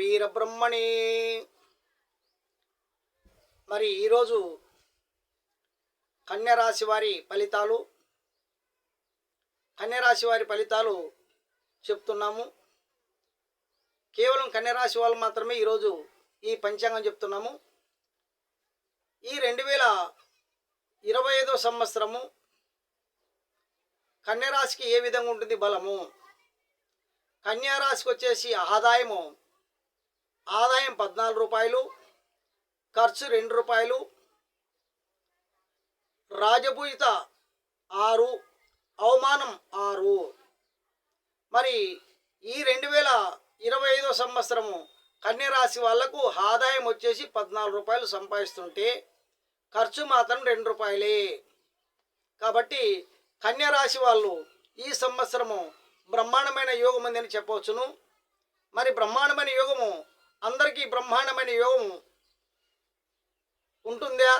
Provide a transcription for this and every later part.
వీరబ్రహ్మణే. మరి ఈరోజు కన్యరాశి వారి ఫలితాలు చెప్తున్నాము. కేవలం కన్యరాశి వాళ్ళు మాత్రమే ఈరోజు ఈ పంచాంగం చెప్తున్నాము. ఈ 2025 సంవత్సరము కన్యరాశికి ఏ విధంగా ఉంటుంది బలము? కన్యారాశికి వచ్చేసి ఆదాయం 14 రూపాయలు, ఖర్చు 2 రూపాయలు, రాజభూయిత 6, అవమానం 6. మరి ఈ 2025 సంవత్సరము కన్యరాశి వాళ్లకు ఆదాయం వచ్చేసి 14 రూపాయలు సంపాదిస్తుంటే ఖర్చు మాత్రం 2 రూపాయలే. కాబట్టి కన్యరాశి వాళ్ళు ఈ సంవత్సరము బ్రహ్మాండమైన యోగం ఉందని చెప్పవచ్చును. మరి బ్రహ్మాండమైన యోగము అందరికీ బ్రహ్మాండమైన యోగము ఉంటుందా,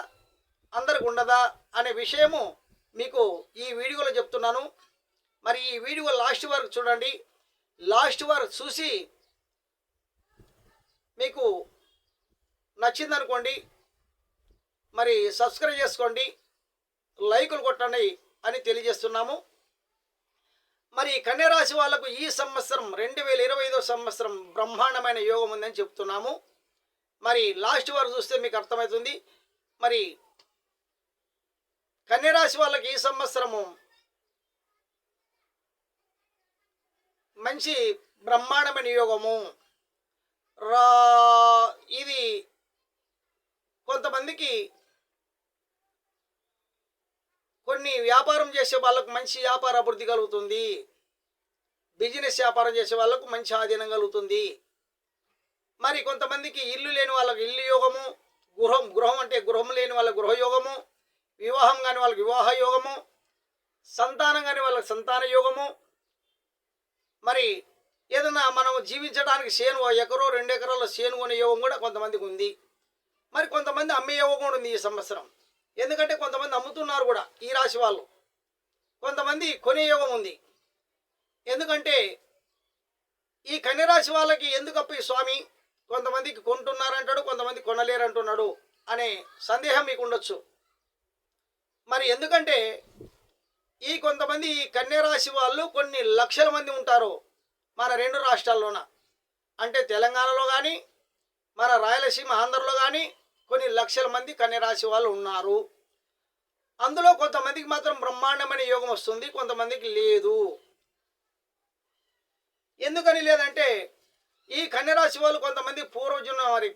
అందరికి ఉండదా అనే విషయము మీకు ఈ వీడియోలో చెప్తున్నాను. మరి ఈ వీడియో లాస్ట్ వరకు చూడండి. లాస్ట్ వరకు చూసి మీకు నచ్చిందనుకోండి, మరి సబ్స్క్రైబ్ చేసుకోండి, లైకులు కొట్టండి అని తెలియజేస్తున్నాము. మరి కన్యరాశి వాళ్లకు ఈ సంవత్సరం 2025 సంవత్సరం బ్రహ్మాండమైన యోగం ఉందని చెప్తున్నాము. మరి లాస్ట్ వరకు చూస్తే మీకు అర్థమవుతుంది. మరి కన్యరాశి వాళ్ళకి ఈ సంవత్సరము మంచి బ్రహ్మాండమైన యోగము. ఇది కొంతమందికి కొన్ని వ్యాపారం చేసే వాళ్ళకు మంచి వ్యాపార అభివృద్ధి కలుగుతుంది. బిజినెస్ వ్యాపారం చేసే వాళ్ళకు మంచి ఆధీనం కలుగుతుంది. మరి కొంతమందికి ఇల్లు లేని వాళ్ళకు ఇల్లు యోగము, గృహం అంటే గృహం లేని వాళ్ళకు గృహయోగము, వివాహం కాని వాళ్ళకి వివాహ యోగము, సంతానం కాని వాళ్ళకి సంతాన యోగము. మరి ఏదైనా మనం జీవించడానికి 1 ఎకరో 2 ఎకరాల చేను కొనే యోగం కూడా కొంతమందికి ఉంది. మరి కొంతమంది అమ్మే యోగం కూడా ఉంది ఈ సంవత్సరం. ఎందుకంటే కొంతమంది అమ్ముతున్నారు కూడా ఈ రాశి వాళ్ళు. కొంతమంది కొనే యోగం ఉంది. ఎందుకంటే ఈ కన్యరాశి వాళ్ళకి ఎందుకప్ప ఈ స్వామి కొంతమందికి కొంటున్నారంటాడు, కొంతమంది కొనలేరంటున్నాడు అనే సందేహం మీకు ఉండొచ్చు. మరి ఎందుకంటే ఈ కొంతమంది ఈ కన్యరాశి వాళ్ళు కొన్ని లక్షల మంది ఉంటారు మన 2 రాష్ట్రాల్లోన. అంటే తెలంగాణలో కానీ మన రాయలసీమ ఆంధ్రలో కానీ కొన్ని లక్షల మంది కన్యరాశి వాళ్ళు ఉన్నారు. అందులో కొంతమందికి మాత్రం బ్రహ్మాండమైన యోగం వస్తుంది, కొంతమందికి లేదు. ఎందుకని లేదంటే ఈ కన్యరాశి వాళ్ళు కొంతమంది పూర్వజన్మ వారి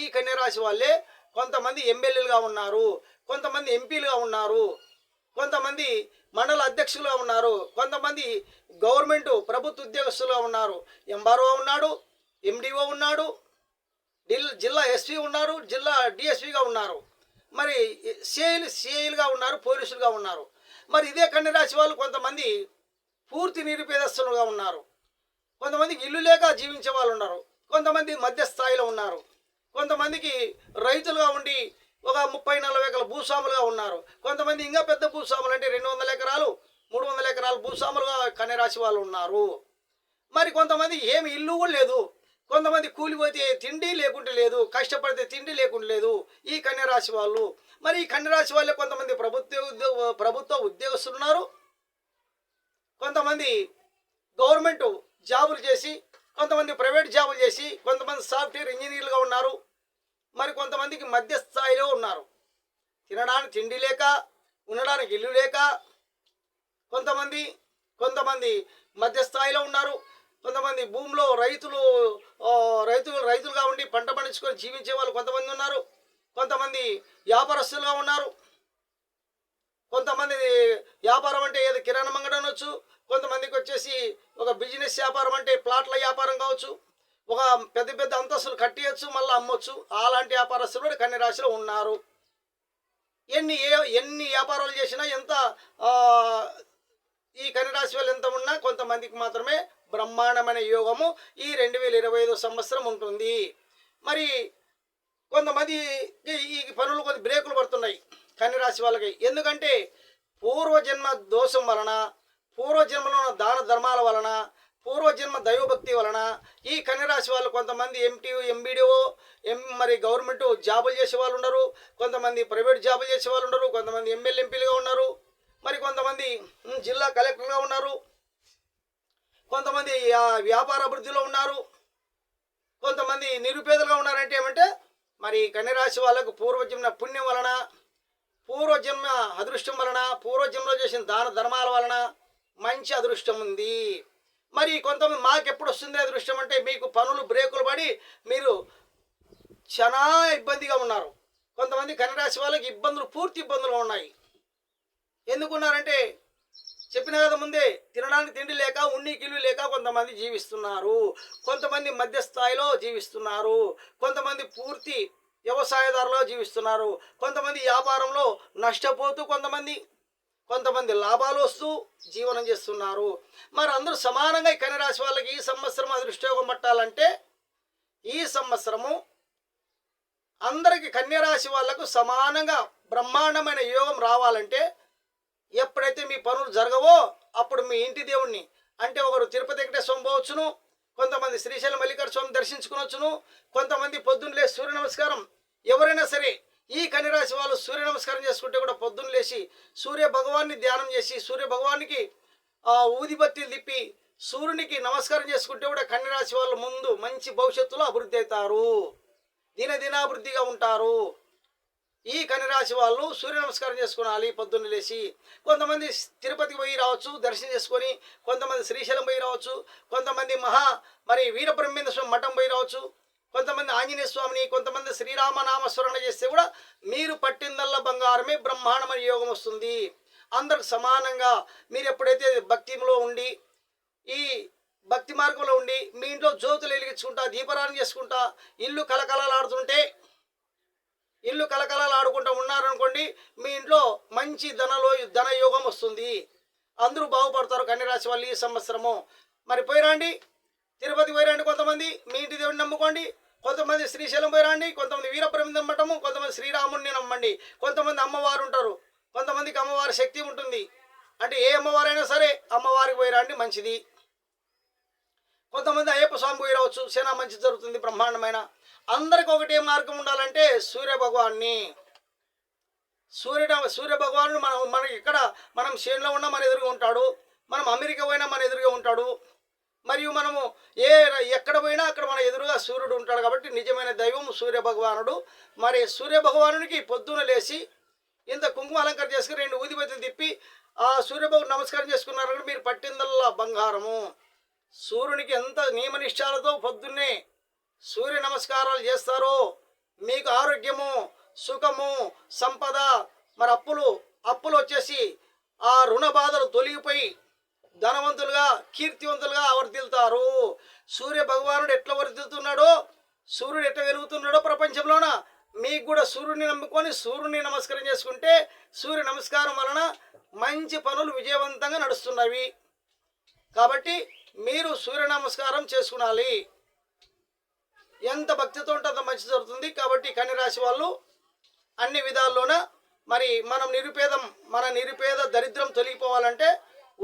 ఈ కన్యరాశి వాళ్ళే కొంతమంది ఎమ్మెల్యేలుగా ఉన్నారు, కొంతమంది ఎంపీలుగా ఉన్నారు, కొంతమంది మండల అధ్యక్షులుగా ఉన్నారు, కొంతమంది గవర్నమెంట్ ప్రభుత్వ ఉద్యోగస్తులుగా ఉన్నారు. ఎంఆర్ఓ ఉన్నాడు, ఎండిఓ ఉన్నాడు, జిల్లా ఎస్పీ ఉన్నారు, జిల్లా డిఎస్పీగా ఉన్నారు, మరి సిఐలుగా ఉన్నారు, పోలీసులుగా ఉన్నారు. మరి ఇదే కన్యరాశి వాళ్ళు కొంతమంది పూర్తి నిరుపేదస్తులుగా ఉన్నారు, కొంతమందికి ఇల్లు లేక జీవించే వాళ్ళు ఉన్నారు, కొంతమంది మధ్య స్థాయిలో ఉన్నారు, కొంతమందికి రైతులుగా ఉండి ఒక 30-40 ఎకరాల భూస్వాములుగా ఉన్నారు, కొంతమంది ఇంకా పెద్ద భూస్వాములు అంటే 200 ఎకరాలు 300 ఎకరాల భూస్వాములుగా కన్యరాశి వాళ్ళు ఉన్నారు. మరి కొంతమంది ఏమి ఇల్లు కూడా లేదు, కొంతమంది కూలిపోతే తిండి లేకుంటే లేదు, కష్టపడితే తిండి లేకుంటే లేదు ఈ కన్యరాశి వాళ్ళు. మరి ఈ కన్యరాశి వాళ్ళే కొంతమంది ప్రభుత్వ ఉద్యోగస్తులు ఉన్నారు, కొంతమంది గవర్నమెంట్ జాబులు చేసి, కొంతమంది ప్రైవేట్ జాబులు చేసి, కొంతమంది సాఫ్ట్వేర్ ఇంజనీర్లుగా ఉన్నారు, మరి కొంతమందికి మధ్య స్థాయిలో ఉన్నారు. తినడానికి తిండి లేక, ఉండడానికి ఇల్లు లేక కొంతమంది మధ్య స్థాయిలో ఉన్నారు, కొంతమంది భూమిలో రైతులుగా ఉండి పంట పండించుకొని జీవించే వాళ్ళు కొంతమంది ఉన్నారు, కొంతమంది వ్యాపారస్తులుగా ఉన్నారు, కొంతమంది వ్యాపారం అంటే ఏదో కిరాణా అంగడి అనొచ్చు, కొంతమందికి వచ్చేసి ఒక బిజినెస్ వ్యాపారం అంటే ప్లాట్ల వ్యాపారం కావచ్చు, ఒక పెద్ద అంతస్తులు కట్టేయచ్చు మళ్ళీ అమ్మొచ్చు, అలాంటి వ్యాపారస్తులు కూడా కన్యరాశిలో ఉన్నారు. ఎన్ని వ్యాపారాలు చేసినా ఎంత ఈ కన్యరాశి వాళ్ళు ఎంత ఉన్నా కొంతమందికి మాత్రమే బ్రహ్మాండమైన యోగము ఈ 2025 సంవత్సరం ఉంటుంది. మరి కొంతమందికి ఈ పనులు కొద్ది బ్రేకులు పడుతున్నాయి కన్యరాశి వాళ్ళకి. ఎందుకంటే పూర్వజన్మ దోషం వలన, పూర్వజన్మలో ఉన్న దాన ధర్మాల వలన, పూర్వజన్మ దైవభక్తి వలన ఈ కన్యరాశి వాళ్ళు కొంతమంది ఎంబీడీఓ మరి గవర్నమెంట్ జాబులు చేసే వాళ్ళు ఉన్నారు, కొంతమంది ప్రైవేట్ జాబులు చేసే వాళ్ళు ఉన్నారు, కొంతమంది ఎమ్మెల్యే ఎంపీలుగా ఉన్నారు, మరి కొంతమంది జిల్లా కలెక్టర్గా ఉన్నారు, కొంతమంది వ్యాపార అభివృద్ధిలో ఉన్నారు, కొంతమంది నిరుపేదలుగా ఉన్నారంటే ఏమంటే మరి కన్యరాశి వాళ్ళకు పూర్వజన్మ పుణ్యం వలన, పూర్వజన్మ అదృష్టం వలన, పూర్వజన్మలో చేసిన దాన ధర్మాల వలన మంచి అదృష్టం ఉంది. మరి కొంతమంది మాకు ఎప్పుడు వస్తుంది అదృష్టం అంటే మీకు పనులు బ్రేకులు పడి మీరు చాలా ఇబ్బందిగా ఉన్నారు. కొంతమంది కన్యరాశి వాళ్ళకి పూర్తి ఇబ్బందులు ఉన్నాయి. ఎందుకున్నారంటే చెప్పిన కదా ముందే, తినడానికి తిండి లేక కిల్లు లేక కొంతమంది జీవిస్తున్నారు, కొంతమంది మధ్య స్థాయిలో జీవిస్తున్నారు, కొంతమంది పూర్తి వ్యవసాయదారులో జీవిస్తున్నారు, కొంతమంది వ్యాపారంలో నష్టపోతూ కొంతమంది లాభాలు వస్తూ జీవనం చేస్తున్నారు. మరి అందరూ సమానంగా ఈ కన్యరాశి వాళ్ళకి ఈ సంవత్సరం అదృష్టయోగం పట్టాలంటే ఈ సంవత్సరము అందరికీ కన్యరాశి వాళ్లకు సమానంగా బ్రహ్మాండమైన యోగం రావాలంటే ఎప్పుడైతే మీ పనులు జరగవో అప్పుడు మీ ఇంటి దేవుణ్ణి అంటే ఒకరు తిరుపతి వెంకటేశ్వర స్వామి పోవచ్చును, కొంతమంది శ్రీశైలం మల్లికార్జున స్వామి దర్శించుకునొచ్చును, కొంతమంది పొద్దున్న లేచి సూర్య నమస్కారం, ఎవరైనా సరే ఈ కన్యరాశి వాళ్ళు సూర్య నమస్కారం చేసుకుంటే కూడా పొద్దున్న లేచి సూర్య భగవాన్ని ధ్యానం చేసి సూర్య భగవానికి ఊదిబత్తిలు తిప్పి సూర్యునికి నమస్కారం చేసుకుంటే కూడా కన్యరాశి వాళ్ళు ముందు మంచి భవిష్యత్తులో అభివృద్ధి అవుతారు, దినదినాభివృద్ధిగా ఉంటారు. ఈ కన్యరాశి వాళ్ళు సూర్య నమస్కారం చేసుకోవాలి పొద్దున్న లేచి. కొంతమంది తిరుపతికి పోయి రావచ్చు దర్శనం చేసుకొని, కొంతమంది శ్రీశైలం పోయి రావచ్చు, కొంతమంది మరి వీరబ్రహ్మేంద్ర స్వామి మఠం పోయి రావచ్చు, కొంతమంది ఆంజనేయ స్వామిని, కొంతమంది శ్రీరామనామస్మరణ చేస్తే కూడా మీరు పట్టిందల్లా బంగారమే బ్రహ్మాండమైన యోగం వస్తుంది. అందరికి సమానంగా మీరు ఎప్పుడైతే భక్తిలో ఉండి ఈ భక్తి మార్గంలో ఉండి మీ ఇంట్లో జ్యోతులు వెలిగించుకుంటా దీపారాధన చేసుకుంటా ఇల్లు కలకలాడుకుంటూ ఉన్నారనుకోండి, మీ ఇంట్లో మంచి ధనయోగం వస్తుంది, అందరూ బాగుపడతారు కన్యరాశి వాళ్ళు ఈ సంవత్సరము. మరి పోయిరండి, తిరుపతి పోయిరండి, కొంతమంది మీ ఇంటి దేవుడిని నమ్ముకోండి, కొంతమంది శ్రీశైలం పోయిరండి, కొంతమంది వీరబ్రహ్మేంద్ర మఠము, కొంతమంది శ్రీరాముడిని నమ్మండి, కొంతమంది అమ్మవారు ఉంటారు, కొంతమందికి అమ్మవారి శక్తి ఉంటుంది, అంటే ఏ అమ్మవారైనా సరే అమ్మవారికి పోయిరండి మంచిది. కొంతమంది అయ్యప్ప స్వామి పోయి రావచ్చు, సేనా మంచి జరుగుతుంది బ్రహ్మాండమైన. అందరికి ఒకటే మార్గం ఉండాలంటే సూర్య భగవాను మనకి ఇక్కడ మనం చేనులో ఉన్నా మన ఎదురుగా ఉంటాడు, మనం అమెరికా పోయినా మన ఎదురుగా ఉంటాడు, మరియు మనము ఎక్కడ పోయినా అక్కడ మన ఎదురుగా సూర్యుడు ఉంటాడు. కాబట్టి నిజమైన దైవం సూర్య భగవానుడు. మరి సూర్య భగవానునికి పొద్దున లేచి ఇంత కుంకుమ అలంకరణ చేసుకుని 2 ఊదిబత్తులు తిప్పి ఆ సూర్యభగవాను నమస్కారం చేసుకున్నారు, మీరు పట్టిందల్లా బంగారము. సూర్యునికి ఎంత నియమనిష్టాలతో పొద్దున్నే సూర్య నమస్కారాలు చేస్తారో మీకు ఆరోగ్యము, సుఖము, సంపద, మరి అప్పులు వచ్చేసి ఆ రుణ బాధలు తొలగిపోయి ధనవంతులుగా కీర్తివంతులుగా వర్ధిల్తారు. సూర్య భగవానుడు ఎట్లా వర్ధిల్తున్నాడో, సూర్యుడు ఎట్లా వెలుగుతున్నాడో ప్రపంచంలోన మీకు కూడా సూర్యుడిని నమ్ముకొని సూర్యుడిని నమస్కారం చేసుకుంటే సూర్య నమస్కారం వలన మంచి పనులు విజయవంతంగా నడుస్తున్నవి. కాబట్టి మీరు సూర్య నమస్కారం చేసుకునాలి. ఎంత భక్తితో ఉంటే అంత మంచి జరుగుతుంది. కాబట్టి కన్యరాశి వాళ్ళు అన్ని విధాల్లోన మరి మన నిరుపేద దరిద్రం తొలగిపోవాలంటే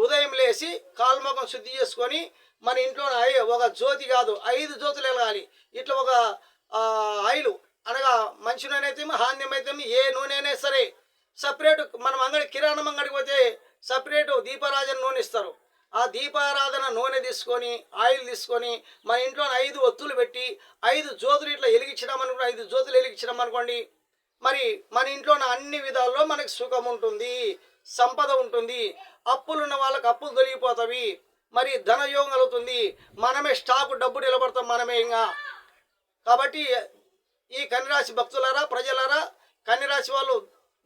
ఉదయం లేచి కాల్మోకం శుద్ధి చేసుకొని మన ఇంట్లో ఒక జ్యోతి కాదు 5 జ్యోతులు వెలగాలి. ఇట్లా ఒక ఆయిల్ అనగా మంచి నూనె అయితే హాన్యం అయితే ఏ నూనె అయినా సరే సపరేట్, మనం కిరాణం అంగడికి పోతే సపరేటు దీపారాధన నూనె ఇస్తారు. ఆ దీపారాధన నూనె తీసుకొని ఆయిల్ తీసుకొని మన ఇంట్లో 5 ఒత్తులు పెట్టి 5 జ్యోతులు ఇట్లా వెలిగించినామనుకో, 5 జ్యోతులు వెలిగించినామనుకోండి, మరి మన ఇంట్లో అన్ని విధాల్లో మనకి సుఖం ఉంటుంది, సంపద ఉంటుంది, అప్పులు ఉన్న వాళ్ళకి అప్పులు తొలగిపోతాయి, మరి ధనయోగం కలుగుతుంది, మనమే స్టాకు డబ్బు నిలబడతాం మనమే ఇంకా. కాబట్టి ఈ కన్యరాశి భక్తులారా, ప్రజలారా, కన్యరాశి వాళ్ళు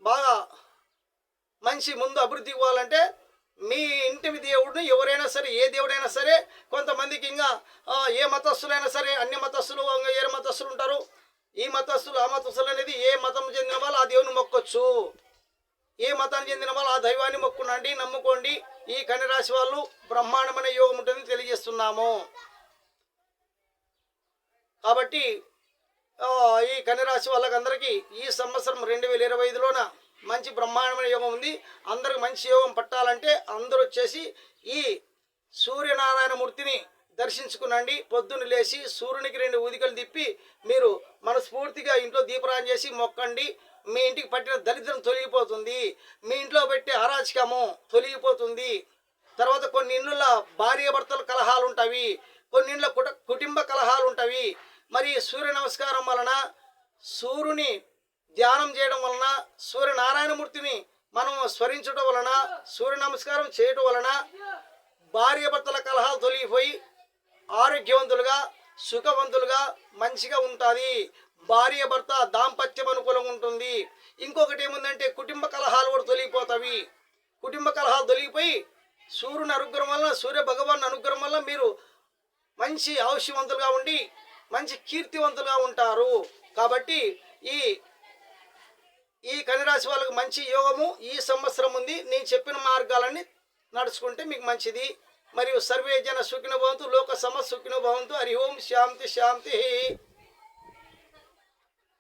బాగా మంచి ముందు అభివృద్ధికి పోవాలంటే మీ ఇంటి దేవుడిని ఎవరైనా సరే ఏ దేవుడైనా సరే, కొంతమందికి ఇంకా ఏ మతస్థులైనా సరే అన్ని మతస్థులు ఏ మతస్థులు ఉంటారు, ఈ మతస్థులు ఆ మతస్థులు అనేది ఏ మతం చెందిన వాళ్ళు ఆ దేవుని మొక్కొచ్చు, ఏ మతానికి చెందిన వాళ్ళు ఆ దైవాన్ని మొక్కునండి, నమ్ముకోండి. ఈ కన్యరాశి వాళ్ళు బ్రహ్మాండమైన యోగం ఉంటుందని తెలియజేస్తున్నాము. కాబట్టి ఈ కన్యరాశి వాళ్ళకందరికీ ఈ సంవత్సరం 2025లోన మంచి బ్రహ్మాండమైన యోగం ఉంది. అందరికి మంచి యోగం పట్టాలంటే అందరూ వచ్చేసి ఈ సూర్యనారాయణ మూర్తిని దర్శించుకునండి. పొద్దున్న లేచి సూర్యునికి 2 ఊదికలు తిప్పి మీరు మనస్ఫూర్తిగా ఇంట్లో దీపారాధన చేసి మొక్కండి. మీ ఇంటికి పట్టిన దరిద్రం తొలగిపోతుంది. మీ ఇంట్లో పెట్టే అరాచకము తొలగిపోతుంది. తర్వాత కొన్ని ఇళ్ళల్లో భార్యాభర్తల కలహాలు ఉంటాయి. కొన్ని ఇండ్ల కుటుంబ కలహాలు ఉంటాయి. మరి సూర్య నమస్కారం వలన, సూర్యుని ధ్యానం చేయడం వలన, సూర్యనారాయణమూర్తిని మనం స్మరించడం వలన, సూర్య నమస్కారం చేయడం వలన భార్యాభర్తల కలహాలు తొలగిపోయి ఆరోగ్యవంతులుగా, సుఖవంతులుగా, మంచిగా ఉంటుంది. భార్యాభర్త దాంపత్యం అనుకూలంగా ఉంటుంది. ఇంకొకటి ఏముందంటే కుటుంబ కలహాలు కూడా తొలగిపోతాయి. కుటుంబ కలహాలు తొలగిపోయి సూర్యుని అనుగ్రహం వలన, సూర్య భగవాన్ అనుగ్రహం వల్ల మీరు మంచి ఆయుష్యవంతులుగా ఉండి మంచి కీర్తివంతులుగా ఉంటారు. కాబట్టి ఈ ఈ కన్యరాశి వాళ్ళకు మంచి యోగము ఈ సంవత్సరం ఉంది. నేను చెప్పిన మార్గాలన్నీ నడుచుకుంటే మీకు మంచిది. మరియు సర్వే జన సుఖినో భవంతు, లోక సమస్త సుఖినో భవంతు. హరి ఓం శాంతి శాంతి.